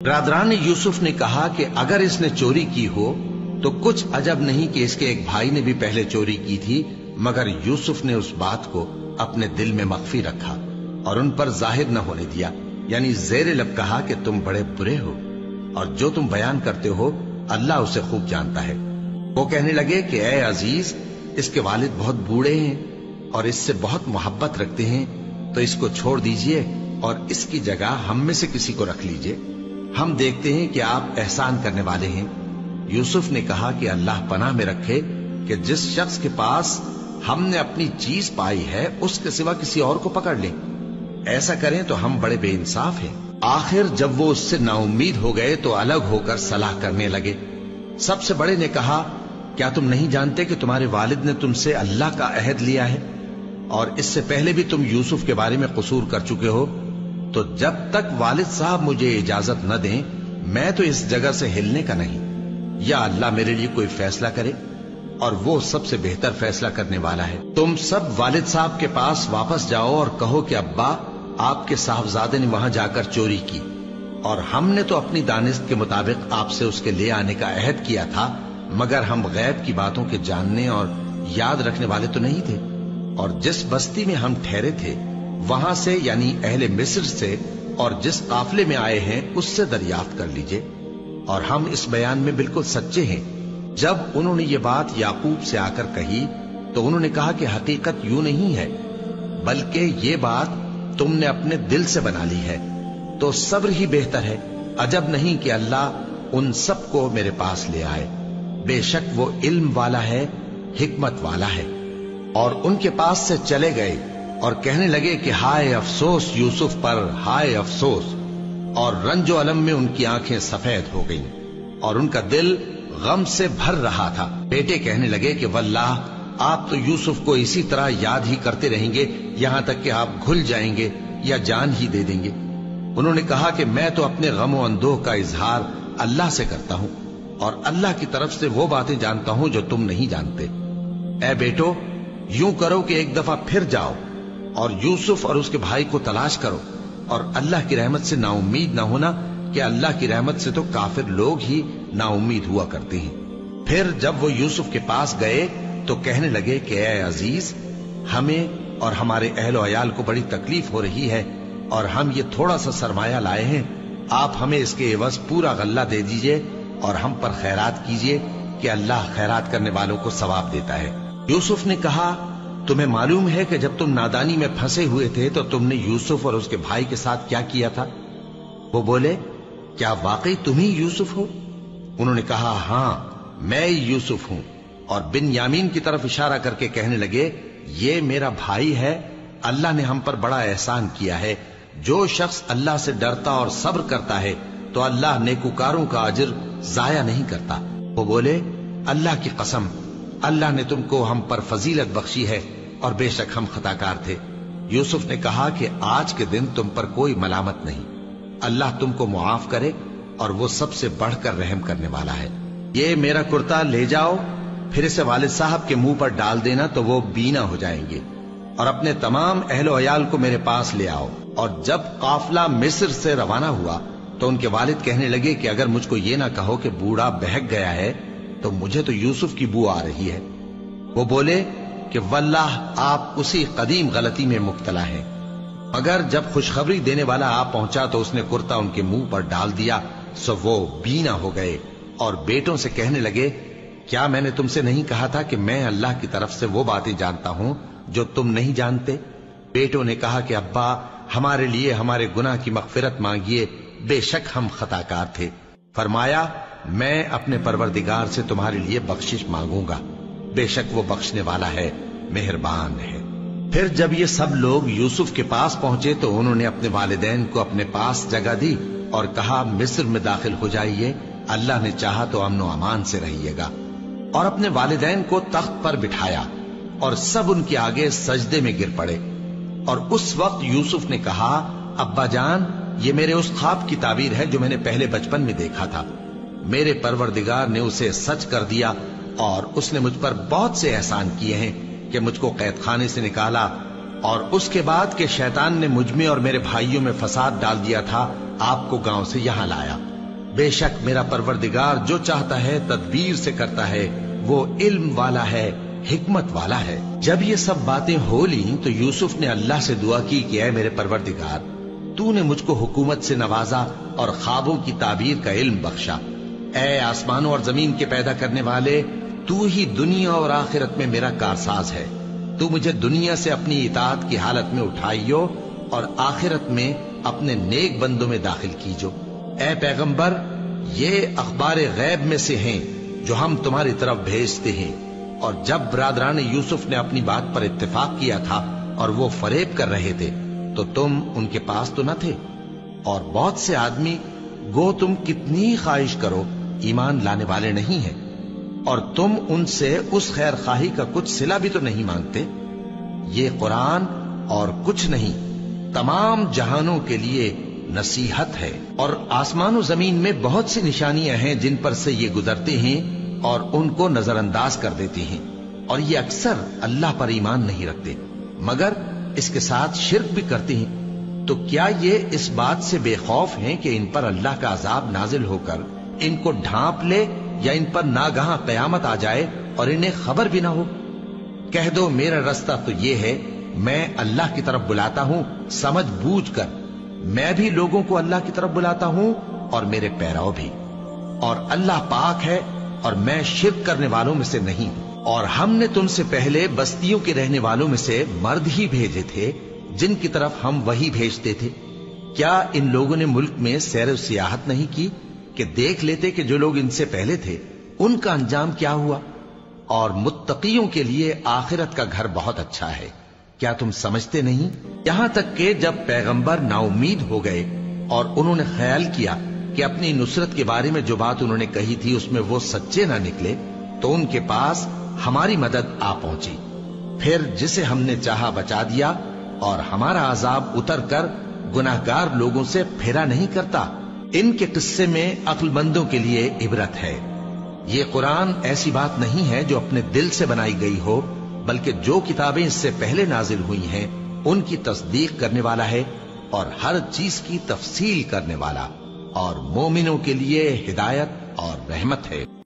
ब्रादरान यूसुफ ने कहा कि अगर इसने चोरी की हो तो कुछ अजब नहीं कि इसके एक भाई ने भी पहले चोरी की थी, मगर यूसुफ ने उस बात को अपने दिल में मख्फी रखा और उन पर जाहिर न होने दिया, यानी ज़ेरे लब कहा कि तुम बड़े बुरे हो और जो तुम बयान करते हो अल्लाह उसे खूब जानता है। वो कहने लगे कि ए अजीज, इसके वालिद बहुत बूढ़े हैं और इससे बहुत मोहब्बत रखते हैं, तो इसको छोड़ दीजिए और इसकी जगह हम में से किसी को रख लीजिए। हम देखते हैं कि आप एहसान करने वाले हैं। यूसुफ ने कहा कि अल्लाह पनाह में रखे कि जिस शख्स के पास हमने अपनी चीज पाई है उसके सिवा किसी और को पकड़ लें। ऐसा करें तो हम बड़े बेइंसाफ हैं। आखिर जब वो उससे नाउम्मीद हो गए तो अलग होकर सलाह करने लगे। सबसे बड़े ने कहा, क्या तुम नहीं जानते कि तुम्हारे वालिद ने तुमसे अल्लाह का अहद लिया है और इससे पहले भी तुम यूसुफ के बारे में कसूर कर चुके हो? तो जब तक वालिद साहब मुझे इजाजत न दें, मैं तो इस जगह से हिलने का नहीं। या अल्लाह मेरे लिए कोई फैसला करे और वो सबसे बेहतर फैसला करने वाला है। तुम सब वालिद साहब के पास वापस जाओ और कहो कि अब्बा, आपके साहबजादे ने वहां जाकर चोरी की और हमने तो अपनी दानिश के मुताबिक आपसे उसके ले आने का अहद किया था, मगर हम गैब की बातों के जानने और याद रखने वाले तो नहीं थे। और जिस बस्ती में हम ठहरे थे वहां से, यानी अहले मिस्र से, और जिस काफले में आए हैं उससे दरियाफ्त कर लीजिए, और हम इस बयान में बिल्कुल सच्चे हैं। जब उन्होंने ये बात याकूब से आकर कही तो उन्होंने कहा कि हकीकत यूं नहीं है, बल्कि ये बात तुमने अपने दिल से बना ली है, तो सब्र ही बेहतर है। अजब नहीं कि अल्लाह उन सबको मेरे पास ले आए। बेशक वो इल्म वाला है, हिकमत वाला है। और उनके पास से चले गए और कहने लगे कि हाय अफसोस यूसुफ पर, हाय अफसोस। और रंजो अलम में उनकी आंखें सफेद हो गईं और उनका दिल गम से भर रहा था। बेटे कहने लगे कि वल्लाह, आप तो यूसुफ को इसी तरह याद ही करते रहेंगे यहां तक कि आप घुल जाएंगे या जान ही दे देंगे। उन्होंने कहा कि मैं तो अपने गम और अंदोह का इजहार अल्लाह से करता हूं और अल्लाह की तरफ से वो बातें जानता हूं जो तुम नहीं जानते। ए बेटो, यूं करो कि एक दफा फिर जाओ और यूसुफ और उसके भाई को तलाश करो, और अल्लाह की रहमत से नाउम्मीद न होना कि अल्लाह की रहमत से तो काफिर लोग ही नाउम्मीद हुआ करते हैं। फिर जब वो यूसुफ के पास गए तो कहने लगे कि ए अजीज, हमें और हमारे अहल अयाल को बड़ी तकलीफ हो रही है और हम ये थोड़ा सा सरमाया लाए हैं। आप हमें इसके एवज पूरा गल्ला दे दीजिए और हम पर खैरात कीजिए कि अल्लाह खैरात करने वालों को सवाब देता है। यूसुफ ने कहा, तुम्हें मालूम है कि जब तुम नादानी में फंसे हुए थे तो तुमने यूसुफ और उसके भाई के साथ क्या किया था? वो बोले, क्या वाकई तुम ही यूसुफ हो? उन्होंने कहा, हाँ, मैं ही यूसुफ हूं। और बिन यामीन की तरफ इशारा करके कहने लगे, ये मेरा भाई है। अल्लाह ने हम पर बड़ा एहसान किया है। जो शख्स अल्लाह से डरता और सब्र करता है तो अल्लाह नेकुकारों का अजर जाया नहीं करता। वो बोले, अल्लाह की कसम, अल्लाह ने तुमको हम पर फजीलत बख्शी है और बेशक हम खताकार थे। यूसुफ ने कहा कि आज के दिन तुम पर कोई मलामत नहीं, अल्लाह तुमको मुआफ करे और वो सबसे बढ़कर रहम करने वाला है। ये मेरा कुर्ता ले जाओ, फिर इसे वालिद साहब के मुंह पर डाल देना तो वो बीना हो जाएंगे, और अपने तमाम अहलो अयाल को मेरे पास ले आओ। और जब काफला मिस्र से रवाना हुआ तो उनके वालिद कहने लगे कि अगर मुझको ये ना कहो कि बूढ़ा बहक गया है तो मुझे तो यूसुफ की बू आ रही है। वो बोले कि वल्लाह, आप उसी कदीम गलती में मुब्तला हैं। मगर जब खुशखबरी देने वाला आ पहुंचा तो उसने कुर्ता उनके मुंह पर डाल दिया, सो वो बीना हो गए और बेटों से कहने लगे, क्या मैंने तुमसे नहीं कहा था कि मैं अल्लाह की तरफ से वो बातें जानता हूं जो तुम नहीं जानते? बेटों ने कहा कि अब्बा, हमारे लिए हमारे गुनाह की मगफिरत मांगिए, बेशक हम खताकार थे। फरमाया, मैं अपने परवरदिगार से तुम्हारे लिए बख्शिश मांगूंगा, बेशक वो बख्शने वाला है, मेहरबान है। फिर जब ये सब लोग यूसुफ के पास पहुंचे तो उन्होंने अपने वालिदैन को अपने पास जगह दी और कहा, मिस्र में दाखिल हो जाइए, अल्लाह ने चाहा तो अमन अमान से रहिएगा। और अपने वालिदैन को तख्त पर बिठाया और सब उनके आगे सजदे में गिर पड़े। और उस वक्त यूसुफ ने कहा, अब्बा जान, ये मेरे उस ख्वाब की ताबीर है जो मैंने पहले बचपन में देखा था। मेरे परवरदिगार ने उसे सच कर दिया और उसने मुझ पर बहुत से एहसान किए हैं कि मुझको कैद खाने से निकाला, और उसके बाद के शैतान ने मुझ में और मेरे भाइयों में फसाद डाल दिया था, आपको गांव से यहां लाया। بے شک میرا پروردگار جو چاہتا ہے تدبیر سے کرتا ہے، وہ علم والا ہے، حکمت والا ہے۔ جب یہ سب باتیں ہو لیں تو یوسف نے اللہ سے دعا کی کہ اے میرے پروردگار، تو نے مجھ کو حکومت سے نوازا اور خوابوں کی تعبیر کا علم بخشا۔ اے آسمانوں اور زمین کے پیدا کرنے والے، تو ہی دنیا اور آخرت میں میرا کارساز ہے۔ تو مجھے دنیا سے اپنی اطاعت کی حالت میں اٹھائیو اور آخرت میں اپنے نیک بندوں میں داخل کیجو۔ اے پیغمبر، یہ اخبار غیب میں سے ہیں جو ہم تمہاری طرف بھیجتے ہیں۔ اور جب برادران یوسف نے اپنی بات پر اتفاق کیا تھا اور وہ فریب کر رہے تھے تو تم ان کے پاس تو نہ تھے، اور بہت سے آدمی گو تم کتنی خواہش کرو ایمان لانے والے نہیں ہیں، اور تم ان سے اس خیر خواہی کا کچھ صلہ بھی تو نہیں مانگتے۔ یہ قرآن اور کچھ نہیں تمام جہانوں کے لیے نصیحت ہے، اور آسمان و زمین میں بہت سی نشانیاں ہیں جن پر سے یہ گزرتے ہیں اور ان کو نظر انداز کر دیتے ہیں، اور یہ اکثر اللہ پر ایمان نہیں رکھتے مگر اس کے ساتھ شرک بھی کرتے ہیں۔ تو کیا یہ اس بات سے بے خوف ہیں کہ ان پر اللہ کا عذاب نازل ہو کر ان کو ڈھانپ لے، یا ان پر ناگہاں قیامت آ جائے اور انہیں خبر بھی نہ ہو؟ کہہ دو میرا رستہ تو یہ ہے، میں اللہ کی طرف بلاتا ہوں سمجھ بوجھ کر، میں بھی لوگوں کو اللہ کی طرف بلاتا ہوں اور میرے پیراؤ بھی، اور اللہ پاک ہے اور میں شرک کرنے والوں میں سے نہیں ہوں۔ اور ہم نے تم سے پہلے بستیوں کے رہنے والوں میں سے مرد ہی بھیجے تھے جن کی طرف ہم وہی بھیجتے تھے۔ کیا ان لوگوں نے ملک میں سیر و سیاحت نہیں کی کہ دیکھ لیتے کہ جو لوگ ان سے پہلے تھے ان کا انجام کیا ہوا؟ اور متقیوں کے لیے آخرت کا گھر بہت اچھا ہے، کیا تم سمجھتے نہیں؟ یہاں تک کہ جب پیغمبر نا امید ہو گئے اور انہوں نے خیال کیا کہ اپنی نصرت کے بارے میں جو بات انہوں نے کہی تھی اس میں وہ سچے نہ نکلے، تو ان کے پاس ہماری مدد آ پہنچی، پھر جسے ہم نے چاہا بچا دیا، اور ہمارا عذاب اتر کر گناہگار لوگوں سے پھیرا نہیں کرتا۔ ان کے قصے میں عقل مندوں کے لیے عبرت ہے۔ یہ قرآن ایسی بات نہیں ہے جو اپنے دل سے بنائی گئی ہو، بلکہ جو کتابیں اس سے پہلے نازل ہوئی ہیں ان کی تصدیق کرنے والا ہے اور ہر چیز کی تفصیل کرنے والا، اور مومنوں کے لیے ہدایت اور رحمت ہے۔